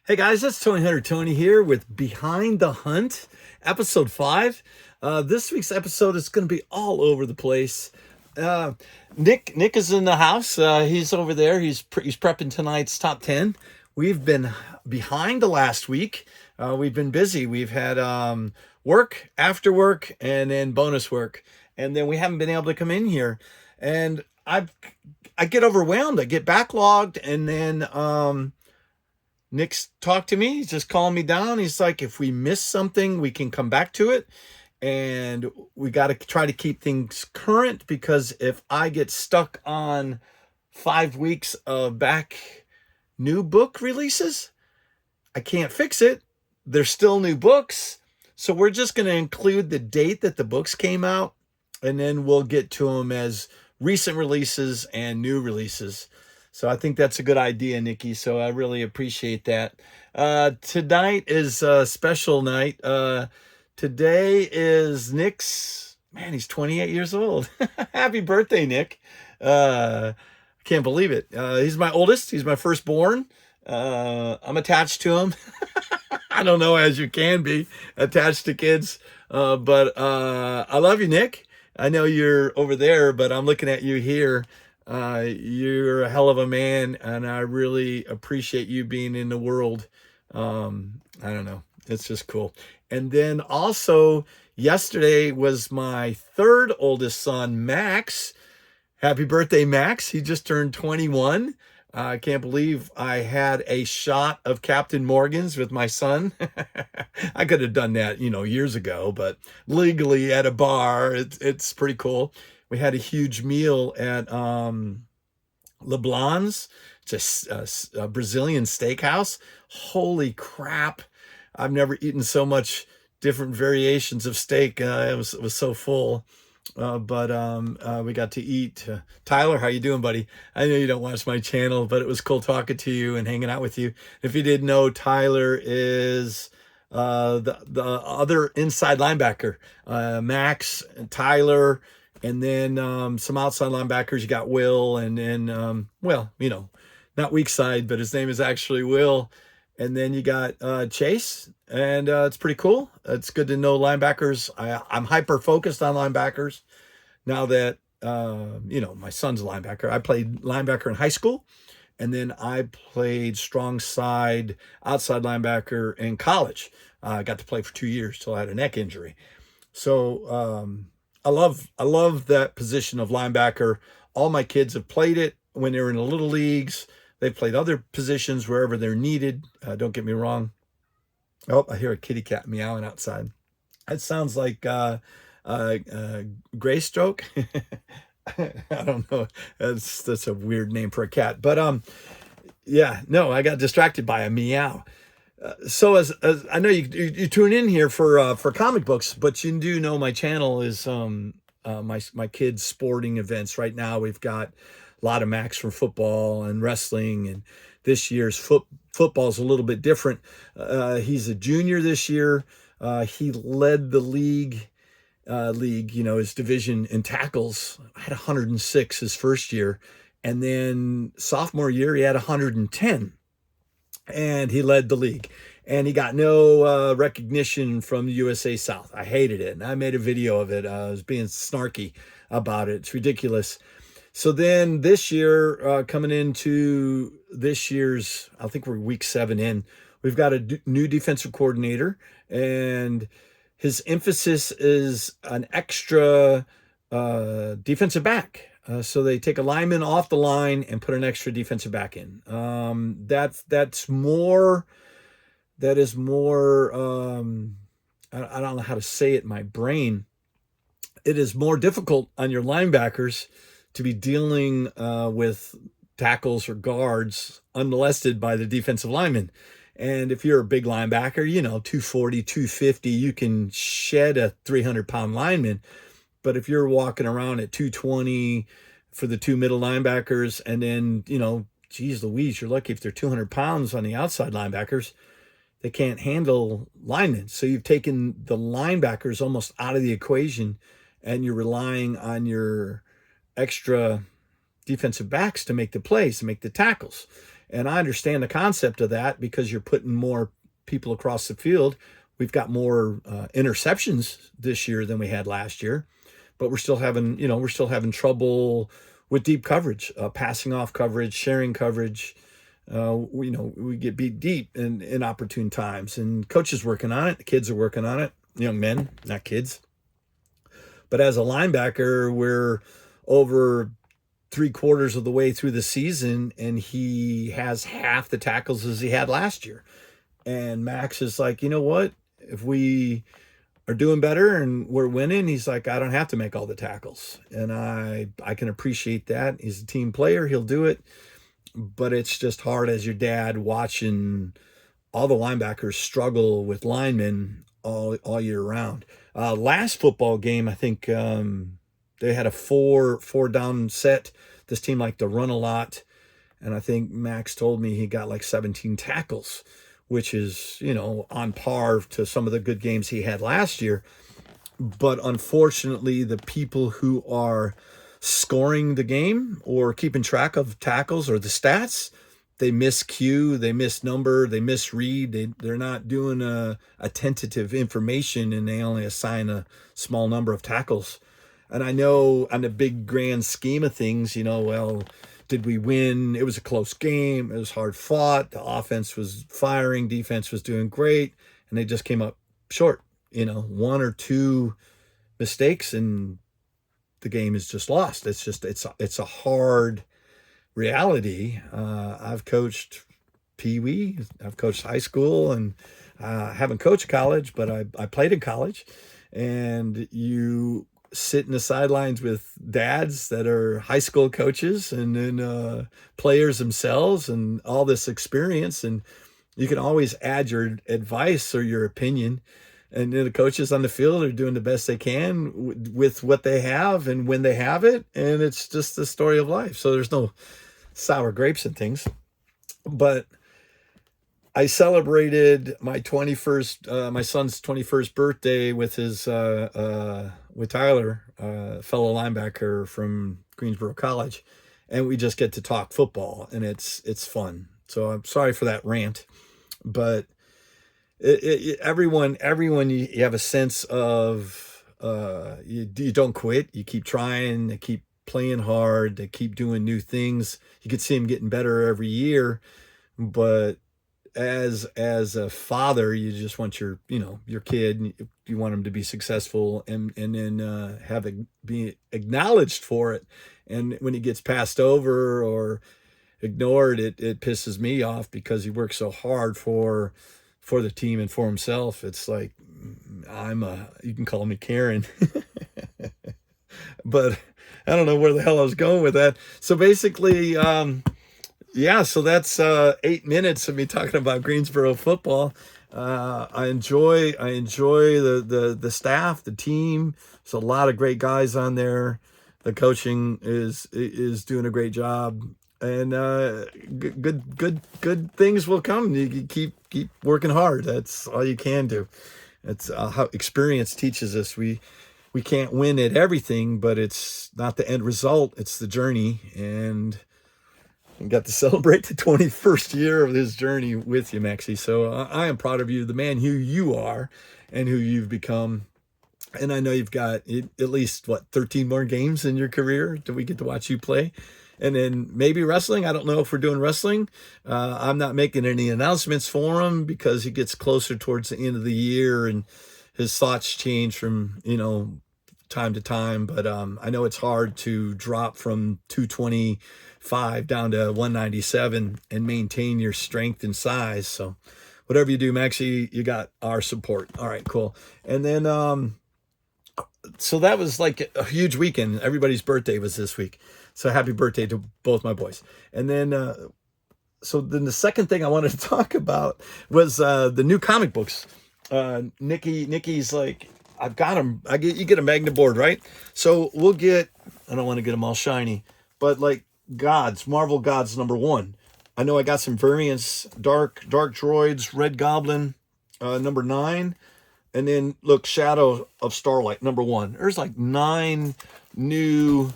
Hey guys, it's Tony Hunter Tony here with Behind the Hunt, episode 5. This week's episode is going to be all over the place. Uh, Nick is in the house. He's over there. He's prepping tonight's top 10. We've been behind the last week. We've been busy. We've had work, after work, and then bonus work, and then we haven't been able to come in here. And I get overwhelmed. I get backlogged, and then Nick's talked to me. He's just calling me down. He's like, if we miss something, we can come back to it. And we got to try to keep things current, because if I get stuck on 5 weeks of back new book releases, I can't fix it. There's still new books. So we're just going to include the date that the books came out, and then we'll get to them as recent releases and new releases. So I think that's a good idea, Nikki. So I really appreciate that. Tonight is a special night. Today is Nick's, man, he's 28 years old. Happy birthday, Nick. I can't believe it. He's my oldest. He's my firstborn. I'm attached to him. I don't know, as you can be attached to kids. But I love you, Nick. I know you're over there, but I'm looking at you here. You're a hell of a man, and I really appreciate you being in the world. I don't know. It's just cool. And then also, yesterday was my third oldest son, Max. Happy birthday, Max. He just turned 21. I can't believe I had a shot of Captain Morgan's with my son. I could have done that, years ago, but legally at a bar, it's pretty cool. We had a huge meal at LeBlanc's, just a Brazilian steakhouse. Holy crap. I've never eaten so much different variations of steak. It was so full. But we got to eat. Tyler, how you doing, buddy? I know you don't watch my channel, but it was cool talking to you and hanging out with you. If you didn't know, Tyler is the other inside linebacker. Max and Tyler, and then some outside linebackers. You got Will, and then not weak side, but his name is actually Will. And then you got Chase, and it's pretty cool. It's good to know linebackers. I'm hyper focused on linebackers now that my son's a linebacker. I played linebacker in high school, and then I played strong side outside linebacker in college. I got to play for 2 years till I had a neck injury. So I love that position of linebacker. All my kids have played it when they were in the little leagues. They've played other positions wherever they're needed. Don't get me wrong. Oh, I hear a kitty cat meowing outside. That sounds like gray stroke. I don't know. That's a weird name for a cat. But I got distracted by a meow. So as I know you tune in here for comic books, but you do know my channel is my kids' sporting events. Right now we've got a lot of Max from football and wrestling, and this year's football's a little bit different. He's a junior this year. He led the league, his division in tackles. I had 106 his first year, and then sophomore year he had 110. And he led the league, and he got no recognition from the USA South. I hated it, and I made a video of it. I was being snarky about it. It's ridiculous. So then this year, coming into this year's, I think we're week 7 in, we've got a new defensive coordinator, and his emphasis is an extra defensive back. So they take a lineman off the line and put an extra defensive back in. That is more. I don't know how to say it in my brain. It is more difficult on your linebackers to be dealing with tackles or guards unmolested by the defensive lineman. And if you're a big linebacker, 240, 250, you can shed a 300-pound lineman. But if you're walking around at 220 for the 2 middle linebackers, and then, geez Louise, you're lucky if they're 200 pounds on the outside linebackers, they can't handle linemen. So you've taken the linebackers almost out of the equation, and you're relying on your extra defensive backs to make the plays, to make the tackles. And I understand the concept of that because you're putting more people across the field. We've got more interceptions this year than we had last year, but we're still having trouble with deep coverage, passing off coverage, sharing coverage. We get beat deep in inopportune times, and coaches working on it. The kids are working on it. Young men, not kids. But as a linebacker, we're over 3/4 of the way through the season, and he has half the tackles as he had last year. And Max is like, you know what? If we are doing better and we're winning, he's like, I don't have to make all the tackles. And I can appreciate that. He's a team player. He'll do it. But it's just hard as your dad watching all the linebackers struggle with linemen all year round. Last football game, I think they had a four down set. This team liked to run a lot. And I think Max told me he got like 17 tackles, which is, on par to some of the good games he had last year. But unfortunately, the people who are scoring the game or keeping track of tackles or the stats, they miscue, they misnumber, they misread. They're not doing a tentative information, and they only assign a small number of tackles. And I know on the big grand scheme of things, well, did we win? It was a close game. It was hard fought. The offense was firing. Defense was doing great. And they just came up short, one or two mistakes and the game is just lost. It's a hard reality. I've coached Pee Wee. I've coached high school, and I haven't coached college, but I played in college. And you sit in the sidelines with dads that are high school coaches and then players themselves and all this experience. And you can always add your advice or your opinion. And the coaches on the field are doing the best they can with what they have and when they have it. And it's just the story of life. So there's no sour grapes and things. But I celebrated my my son's 21st birthday with with Tyler, fellow linebacker from Greensboro College, and we just get to talk football, and it's fun. So I'm sorry for that rant, but everyone, you have a sense of you don't quit. You keep trying. They keep playing hard. They keep doing new things. You can see them getting better every year, but as a father, you just want your kid, you want him to be successful and then be acknowledged for it. And when he gets passed over or ignored, it pisses me off because he works so hard for the team and for himself. It's like you can call me Karen, but I don't know where the hell I was going with that. So basically, yeah, so that's 8 minutes of me talking about Greensboro football. I enjoy the staff, the team. There's a lot of great guys on there. The coaching is doing a great job, and good things will come. You keep working hard. That's all you can do. It's how experience teaches us. We can't win at everything, but it's not the end result. It's the journey, and got to celebrate the 21st year of this journey with you, Maxie. So I am proud of you, the man who you are and who you've become. And I know you've got at least, 13 more games in your career that we get to watch you play. And then maybe wrestling. I don't know if we're doing wrestling. I'm not making any announcements for him because he gets closer towards the end of the year and his thoughts change from, time to time. But I know it's hard to drop from 225 down to 197 and maintain your strength and size. So whatever you do, Maxie, you got our support. All right, cool. And then so that was like a huge weekend. Everybody's birthday was this week. So happy birthday to both my boys. And then so then the second thing I wanted to talk about was the new comic books. Nikki's like, I've got them. You get a magnet board, right? So we'll get, I don't want to get them all shiny, but like Marvel Gods #1. I know I got some variants, Dark Droids, Red Goblin, #9. And then look, Shadow of Starlight, #1. There's like 9 new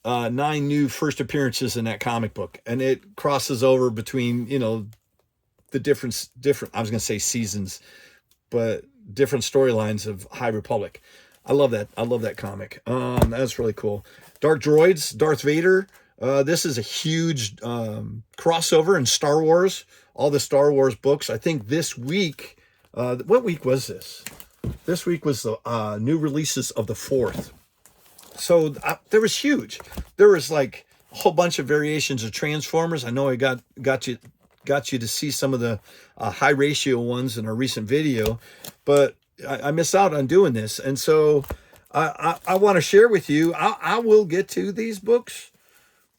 9 new first appearances in that comic book, and it crosses over between, the different, I was going to say seasons, but different storylines of High Republic. I love that. I love that comic. That's really cool. Dark Droids, Darth Vader. This is a huge crossover in Star Wars. All the Star Wars books. I think this week, what week was this? This week was the new releases of the 4th. So there was huge. There was like a whole bunch of variations of Transformers. I know I got you to see some of the high ratio ones in our recent video, but I missed out on doing this. And so I want to share with you, I will get to these books,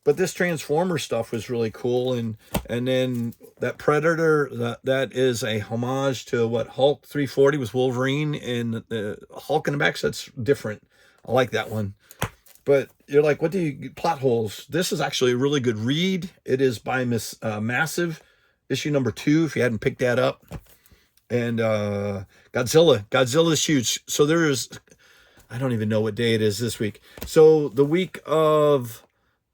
but this Transformer stuff was really cool. And then that Predator, that is a homage to what Hulk 340 was Wolverine, and the Hulk in the back, so that's different. I like that one. But you're like, what do you, plot holes? This is actually a really good read. It is by Miss Massive, issue number 2, if you hadn't picked that up. And Godzilla's huge. So there is, I don't even know what day it is this week. So the week of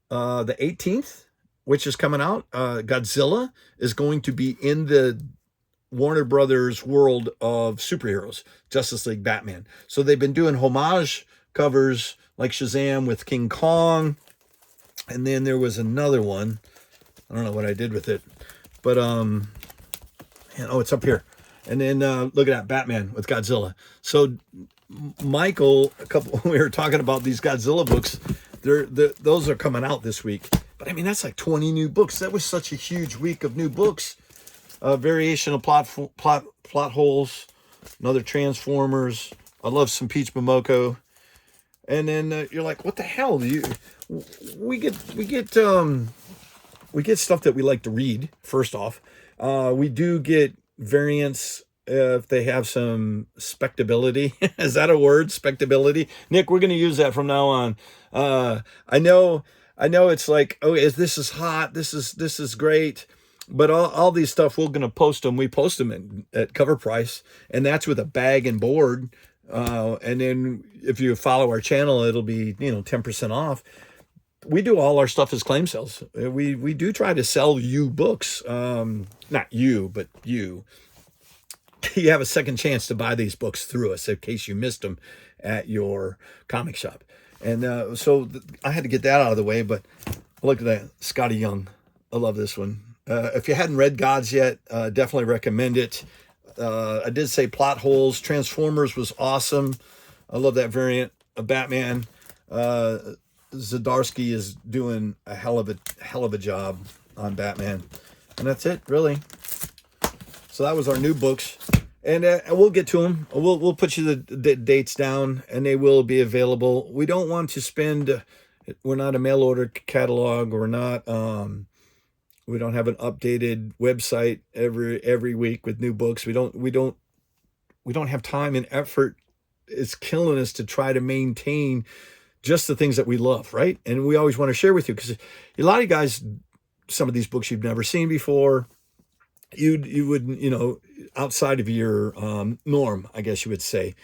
the 18th, which is coming out, Godzilla is going to be in the Warner Brothers world of superheroes, Justice League, Batman. So they've been doing homage covers like Shazam with King Kong. And then there was another one. I don't know what I did with it. But, it's up here. And then look at that, Batman with Godzilla. So Michael, we were talking about these Godzilla books. Those are coming out this week. But I mean, that's like 20 new books. That was such a huge week of new books. Variation of plot holes, another Transformers. I love some Peach Momoko. And then you're like, what the hell? We get stuff that we like to read. First off, we do get variants if they have some spectability. Is that a word? Spectability. Nick, we're going to use that from now on. I know it's like, oh, this is hot. This is great. But all these stuff, we're going to post them. We post them at cover price, and that's with a bag and board. And then if you follow our channel, it'll be, 10% off. We do all our stuff as claim sales. We do try to sell you books. Not you, but you. You have a second chance to buy these books through us in case you missed them at your comic shop. And so I had to get that out of the way, but look at that. Scotty Young. I love this one. If you hadn't read Gods yet, definitely recommend it. I did say plot holes. Transformers was awesome. I love that variant of Batman. Zdarsky is doing a hell of a job on Batman. And that's it, really. So that was our new books. And we'll get to them. We'll put you the dates down, and they will be available. We don't want to spend, we're not a mail order catalog. We're not, we don't have an updated website every week with new books. We don't have time and effort. It's killing us to try to maintain just the things that we love, right? And we always want to share with you, because a lot of you guys, some of these books you've never seen before, you wouldn't, outside of your norm, I guess you would say.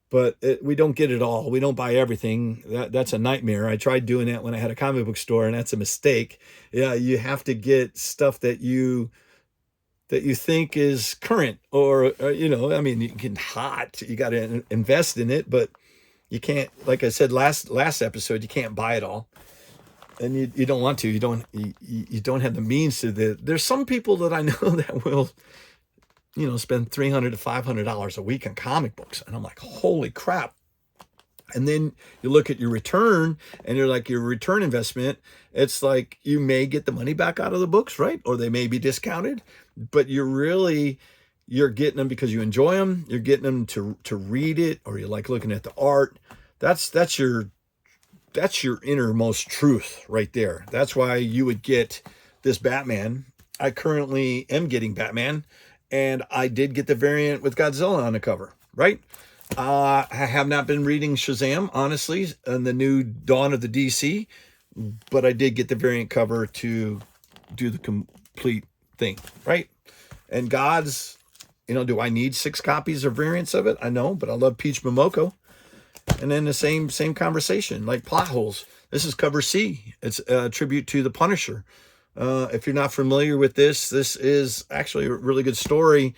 But we don't get it all. We don't buy everything. That's a nightmare. I tried doing that when I had a comic book store, and that's a mistake. Yeah, you have to get stuff that you think is current, or you can hot. You got to invest in it, but you can't. Like I said last episode, you can't buy it all, and you don't want to. You don't have the means to. There's some people that I know that will, spend $300 to $500 a week on comic books. And I'm like, holy crap. And then you look at your return, and you're like, your return investment, it's like you may get the money back out of the books, right? Or they may be discounted, but you're getting them because you enjoy them. You're getting them to read it, or you like looking at the art. That's your innermost truth right there. That's why you would get this Batman. I currently am getting Batman, and I did get the variant with Godzilla on the cover, right? I have not been reading Shazam, honestly, and the new Dawn of the DC, but I did get the variant cover to do the complete thing, right? And Gods, do I need 6 copies or variants of it? I know, but I love Peach Momoko. And then the same conversation, like plot holes. This is cover C. It's a tribute to the Punisher. If you're not familiar with this is actually a really good story.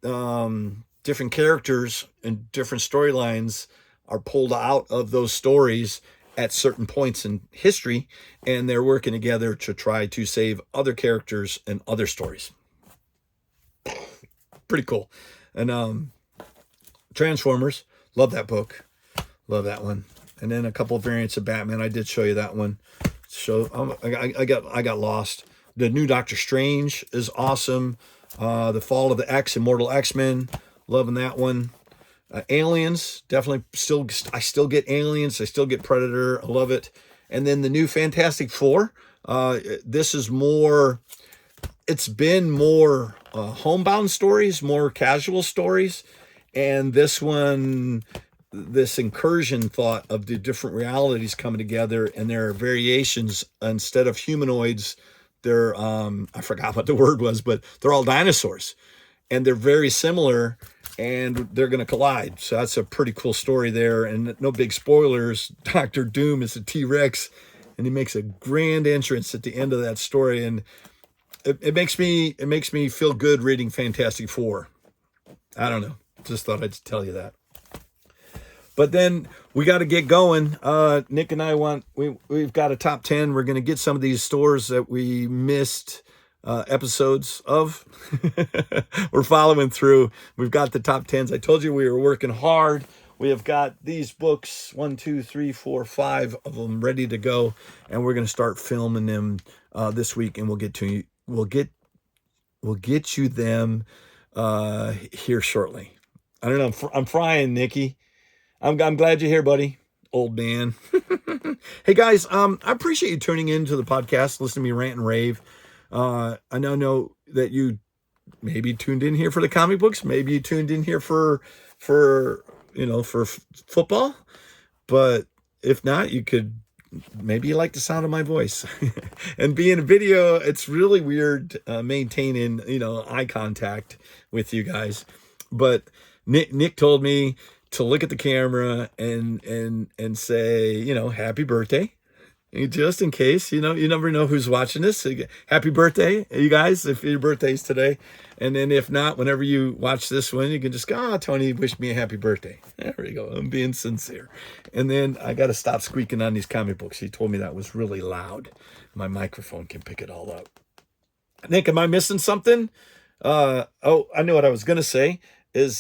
Different characters and different storylines are pulled out of those stories at certain points in history, and they're working together to try to save other characters and other stories. Pretty cool. And Transformers, love that book. Love that one. And then a couple of variants of Batman. I did show you that one. I got lost. The new Doctor Strange is awesome. The Fall of the X, Immortal X-Men, loving that one. Aliens, definitely I still get Aliens. I still get Predator. I love it. And then the new Fantastic Four. This is more. It's been more homebound stories, more casual stories, and this one. This incursion thought of the different realities coming together, and there are variations. Instead of humanoids, they're I forgot what the word was, but they're all dinosaurs, and they're very similar, and they're going to collide. So that's a pretty cool story there. And no big spoilers, Dr. Doom is a T-Rex, and he makes a grand entrance at the end of that story, and it makes me feel good reading Fantastic Four. I don't know, just thought I'd tell you that. But then we got to get going. Nick and I we've got a top 10. We're going to get some of these stores that we missed episodes of. We're following through. We've got the top 10s. I told you we were working hard. We have got these books, 1, 2, 3, 4, 5 of them ready to go, and we're going to start filming them this week, and we'll get you them here shortly. I don't know. I'm frying, Nikki. I'm glad you're here, buddy. Old man. Hey guys, I appreciate you tuning in to the podcast, listening to me rant and rave. I know that you maybe tuned in here for the comic books, maybe you tuned in here for football, but if not, maybe you like the sound of my voice. And being a video, it's really weird maintaining eye contact with you guys. But Nick told me to look at the camera and say, happy birthday, just in case, you never know who's watching this. So happy birthday, you guys, if your birthday's today. And then if not, whenever you watch this one, you can just go, Tony wished me a happy birthday. There we go. I'm being sincere. And then I got to stop squeaking on these comic books. He told me that was really loud. My microphone can pick it all up. Nick, am I missing something? I know what I was going to say. Is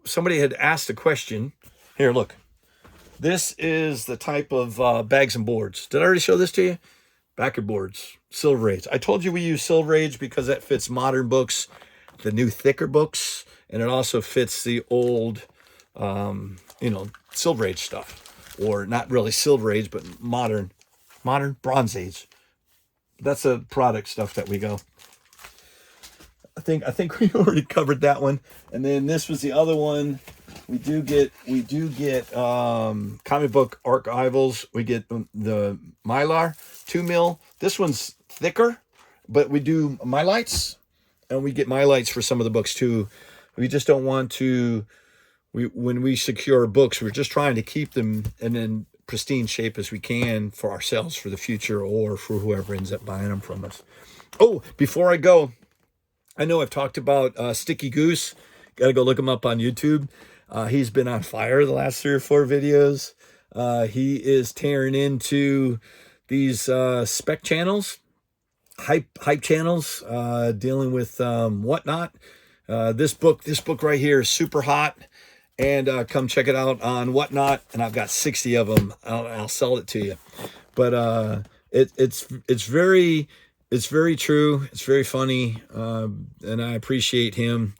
somebody had asked a question. Here, look. This is the type of bags and boards. Did I already show this to you? Backer boards, Silver Age. I told you we use Silver Age because that fits modern books, the new thicker books, and it also fits the old, Silver Age stuff, or not really Silver Age, but modern Bronze Age. That's the product stuff that we go. I think we already covered that one. And then this was the other one. We do get comic book archivals. We get the Mylar 2 mil. This one's thicker, but we do Mylights, and we get Mylights for some of the books too. We just don't want to. When we secure books, we're just trying to keep them in pristine shape as we can for ourselves, for the future, or for whoever ends up buying them from us. Oh, before I go, I know I've talked about Sticky Goose. Got to go look him up on YouTube. He's been on fire the last 3 or 4 videos. He is tearing into these spec channels, hype channels, dealing with whatnot. This book right here is super hot, and come check it out on Whatnot. And I've got 60 of them. I'll sell it to you. But it's very true. It's very funny, and I appreciate him.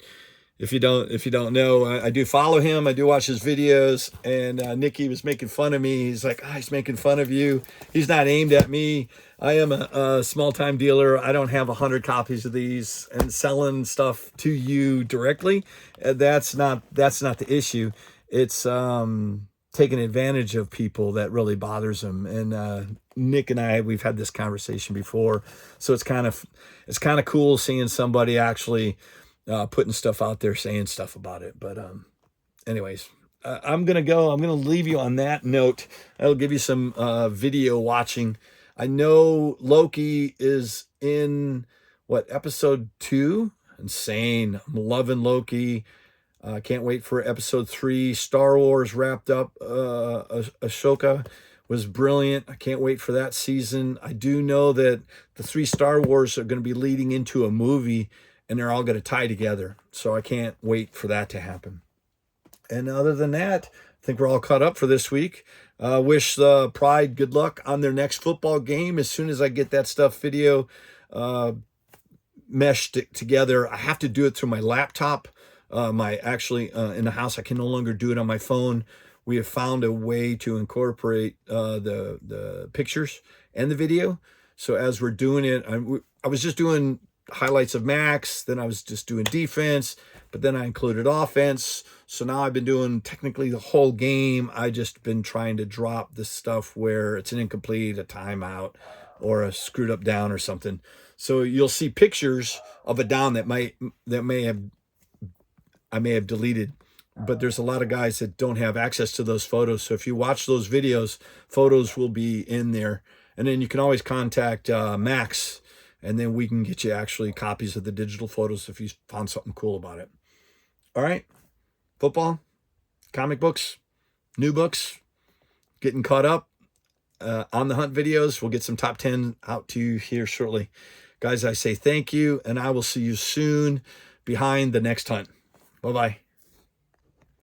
If you don't know, I do follow him. I do watch his videos. And Nikki was making fun of me. He's like, he's making fun of you. He's not aimed at me. I am a small-time dealer. I don't have 100 copies of these and selling stuff to you directly. That's not the issue. It's taking advantage of people that really bothers him. And Nick and I, we've had this conversation before, so it's kind of cool seeing somebody actually putting stuff out there, saying stuff about it. But anyways, I'm going to go. I'm going to leave you on that note. I'll give you some video watching. I know Loki is in, what, episode 2? Insane. I'm loving Loki. Can't wait for episode 3. Star Wars wrapped up. Ashoka was brilliant. I can't wait for that season. I do know that the 3 Star Wars are going to be leading into a movie, and they're all going to tie together. So I can't wait for that to happen. And other than that, I think we're all caught up for this week. Wish the Pride good luck on their next football game. As soon as I get that stuff video meshed together, I have to do it through my laptop. In the house, I can no longer do it on my phone. We have found a way to incorporate the pictures and the video. So as we're doing it, I was just doing highlights of Max, then I was just doing defense, but then I included offense. So now I've been doing technically the whole game. I just been trying to drop the stuff where it's an incomplete, a timeout, or a screwed up down or something. So you'll see pictures of a down that I may have deleted, but there's a lot of guys that don't have access to those photos. So if you watch those videos, photos will be in there. And then you can always contact Max, and then we can get you actually copies of the digital photos if you found something cool about it. All right. Football, comic books, new books, getting caught up on the hunt videos. We'll get some top 10 out to you here shortly. Guys, I say thank you, and I will see you soon behind the next hunt. Bye-bye.